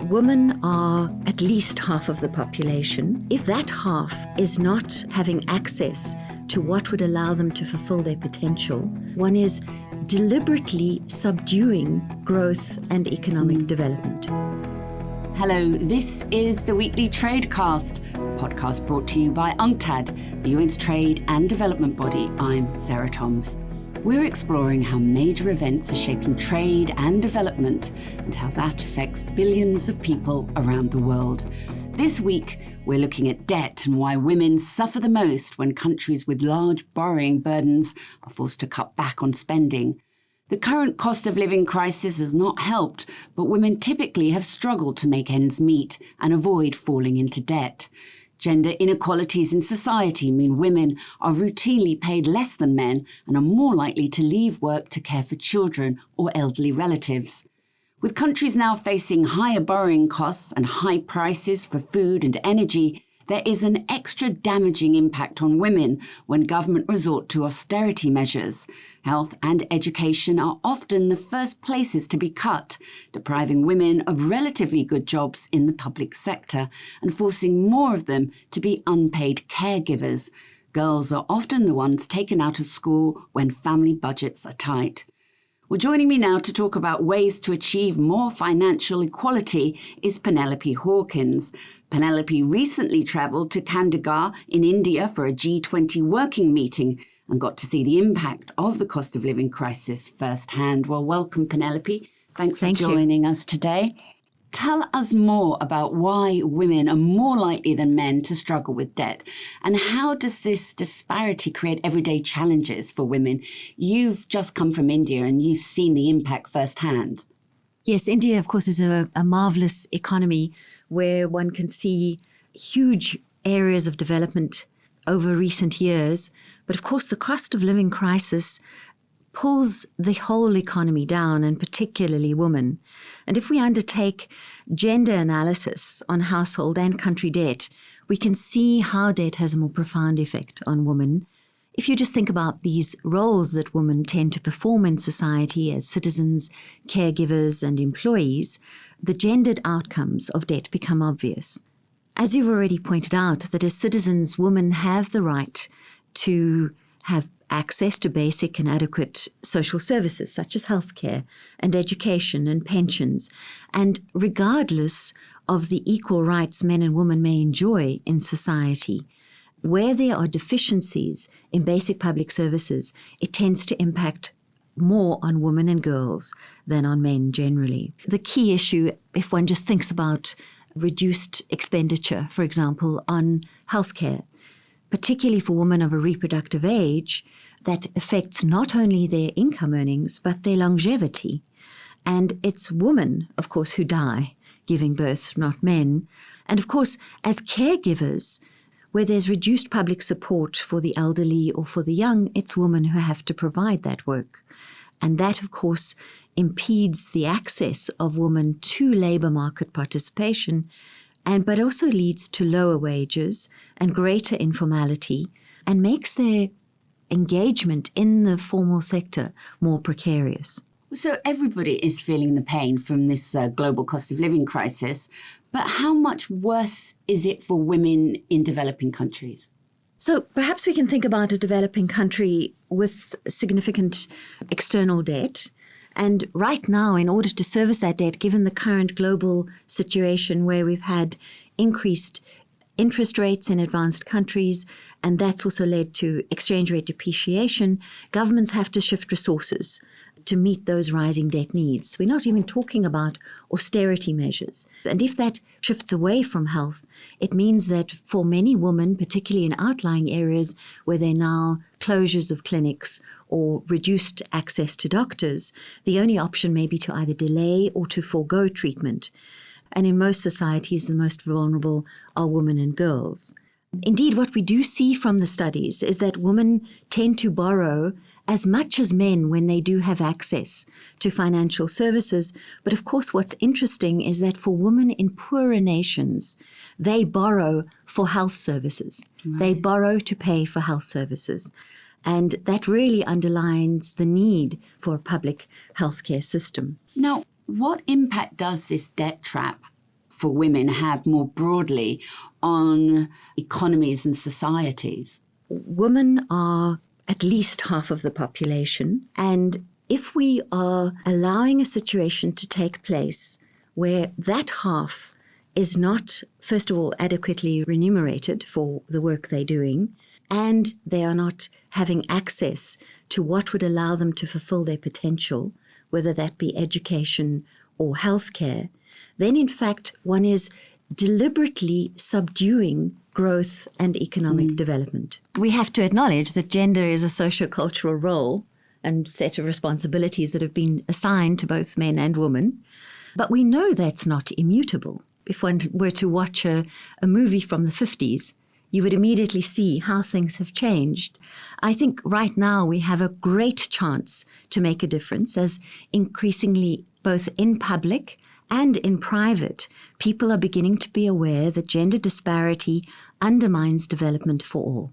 Women are at least half of the population. If that half is not having access to what would allow them to fulfill their potential, one is deliberately subduing growth and economic development. Hello, this is the Weekly Tradecast, a podcast brought to you by UNCTAD, the UN's trade and development body. I'm Sarah Toms. We're exploring how major events are shaping trade and development and how that affects billions of people around the world. This week, we're looking at debt and why women suffer the most when countries with large borrowing burdens are forced to cut back on spending. The current cost of living crisis has not helped, but women typically have struggled to make ends meet and avoid falling into debt. Gender inequalities in society mean women are routinely paid less than men and are more likely to leave work to care for children or elderly relatives. With countries now facing higher borrowing costs and high prices for food and energy, there is an extra damaging impact on women when government resort to austerity measures. Health and education are often the first places to be cut, depriving women of relatively good jobs in the public sector and forcing more of them to be unpaid caregivers. Girls are often the ones taken out of school when family budgets are tight. Well, joining me now to talk about ways to achieve more financial equality is Penelope Hawkins. Penelope recently travelled to Chandigarh in India for a G20 working meeting and got to see the impact of the cost of living crisis firsthand. Well, welcome, Penelope. Thanks for joining us today. Tell us more about why women are more likely than men to struggle with debt, and how does this disparity create everyday challenges for women? You've just come from India and you've seen the impact firsthand. Yes, India, of course, is a marvelous economy where one can see huge areas of development over recent years. But of course, the cost of living crisis pulls the whole economy down, and particularly women. And if we undertake gender analysis on household and country debt, we can see how debt has a more profound effect on women. If you just think about these roles that women tend to perform in society as citizens, caregivers, and employees, the gendered outcomes of debt become obvious. As you've already pointed out, that as citizens, women have the right to have access to basic and adequate social services such as healthcare and education and pensions. And regardless of the equal rights men and women may enjoy in society, where there are deficiencies in basic public services, it tends to impact more on women and girls than on men generally. The key issue, if one just thinks about reduced expenditure, for example, on healthcare, particularly for women of a reproductive age, that affects not only their income earnings, but their longevity. And it's women, of course, who die giving birth, not men. And of course, as caregivers, where there's reduced public support for the elderly or for the young, it's women who have to provide that work. And that, of course, impedes the access of women to labour market participation, but also leads to lower wages and greater informality and makes their engagement in the formal sector more precarious. So everybody is feeling the pain from this global cost of living crisis, but how much worse is it for women in developing countries? So perhaps we can think about a developing country with significant external debt. And right now, in order to service that debt, given the current global situation where we've had increased interest rates in advanced countries, and that's also led to exchange rate depreciation, governments have to shift resources to meet those rising debt needs. We're not even talking about austerity measures. And if that shifts away from health, it means that for many women, particularly in outlying areas where there are now closures of clinics or reduced access to doctors, the only option may be to either delay or to forego treatment. And in most societies, the most vulnerable are women and girls. Indeed, what we do see from the studies is that women tend to borrow as much as men when they do have access to financial services. But of course, what's interesting is that for women in poorer nations, they borrow for health services. Right. They borrow to pay for health services. And that really underlines the need for a public healthcare system. Now, what impact does this debt trap for women have more broadly on economies and societies? Women are at least half of the population, and if we are allowing a situation to take place where that half is not, first of all, adequately remunerated for the work they're doing, and they are not having access to what would allow them to fulfill their potential, whether that be education or healthcare, then in fact one is deliberately subduing growth and economic development. We have to acknowledge that gender is a socio-cultural role and set of responsibilities that have been assigned to both men and women. But we know that's not immutable. If one were to watch a movie from the 50s, you would immediately see how things have changed. I think right now we have a great chance to make a difference as increasingly both in public and in private, people are beginning to be aware that gender disparity undermines development for all.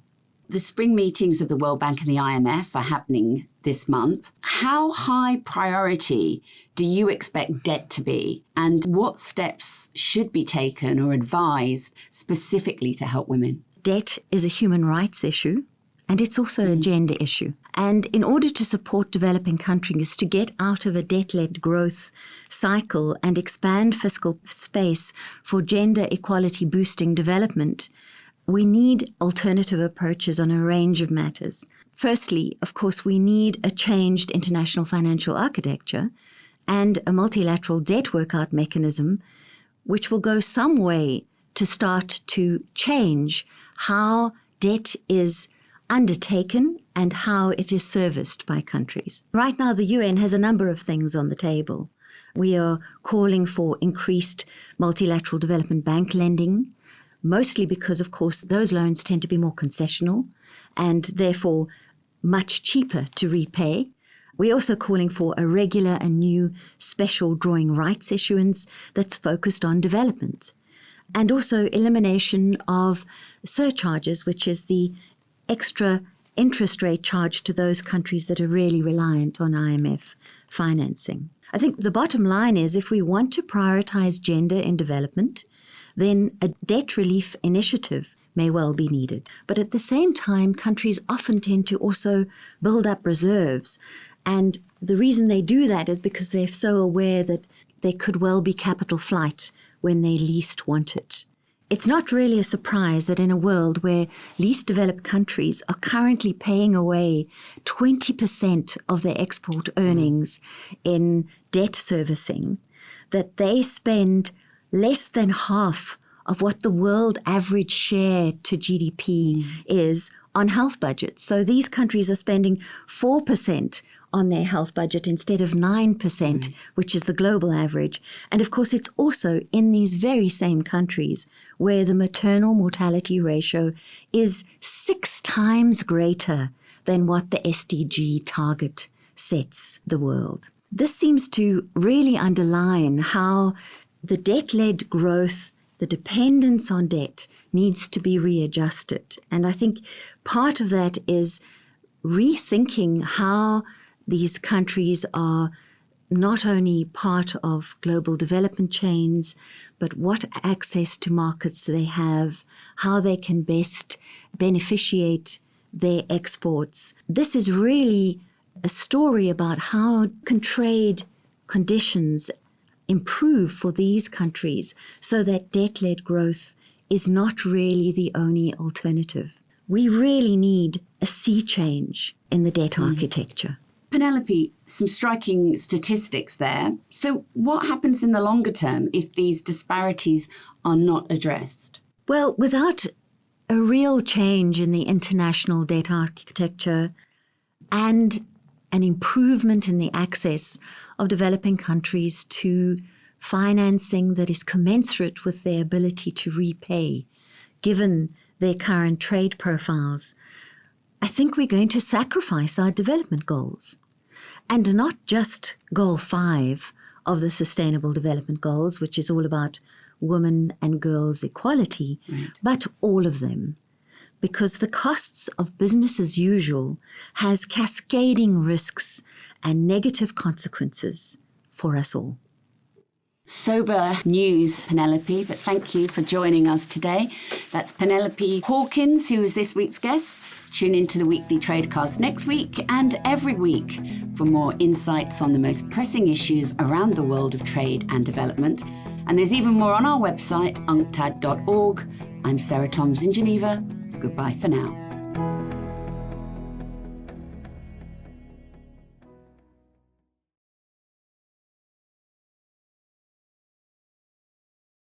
The spring meetings of the World Bank and the IMF are happening this month. How high priority do you expect debt to be, and what steps should be taken or advised specifically to help women? Debt is a human rights issue, and it's also a gender issue. And in order to support developing countries to get out of a debt-led growth cycle and expand fiscal space for gender equality boosting development, we need alternative approaches on a range of matters. Firstly, of course, we need a changed international financial architecture and a multilateral debt workout mechanism, which will go some way to start to change how debt is undertaken and how it is serviced by countries. Right now, the UN has a number of things on the table. We are calling for increased multilateral development bank lending, mostly because, of course, those loans tend to be more concessional and therefore much cheaper to repay. We're also calling for a regular and new special drawing rights issuance that's focused on development, and also elimination of surcharges, which is the extra interest rate charged to those countries that are really reliant on IMF financing. I think the bottom line is if we want to prioritize gender in development, then a debt relief initiative may well be needed. But at the same time, countries often tend to also build up reserves. And the reason they do that is because they're so aware that there could well be capital flight when they least want it. It's not really a surprise that in a world where least developed countries are currently paying away 20% of their export earnings in debt servicing, that they spend less than half of what the world average share to GDP is on health budgets. So these countries are spending 4% on their health budget instead of 9%, which is the global average. And of course, it's also in these very same countries where the maternal mortality ratio is 6 times greater than what the SDG target sets the world. This seems to really underline how the debt-led growth, the dependence on debt, needs to be readjusted. And I think part of that is rethinking how these countries are not only part of global development chains, but what access to markets they have, how they can best beneficiate their exports. This is really a story about how can trade conditions improve for these countries so that debt-led growth is not really the only alternative. We really need a sea change in the debt architecture. Penelope, some striking statistics there. So what happens in the longer term if these disparities are not addressed? Well, without a real change in the international debt architecture and an improvement in the access of developing countries to financing that is commensurate with their ability to repay, given their current trade profiles, I think we're going to sacrifice our development goals. And not just Goal 5 of the Sustainable Development Goals, which is all about women and girls equality, but all of them. Because the costs of business as usual has cascading risks and negative consequences for us all. sober news, Penelope, but thank you for joining us today. That's Penelope Hawkins, who is this week's guest. Tune into the Weekly Tradecast next week and every week for more insights on the most pressing issues around the world of trade and development. And there's even more on our website, UNCTAD.org. I'm Sarah Toms in Geneva. Goodbye for now.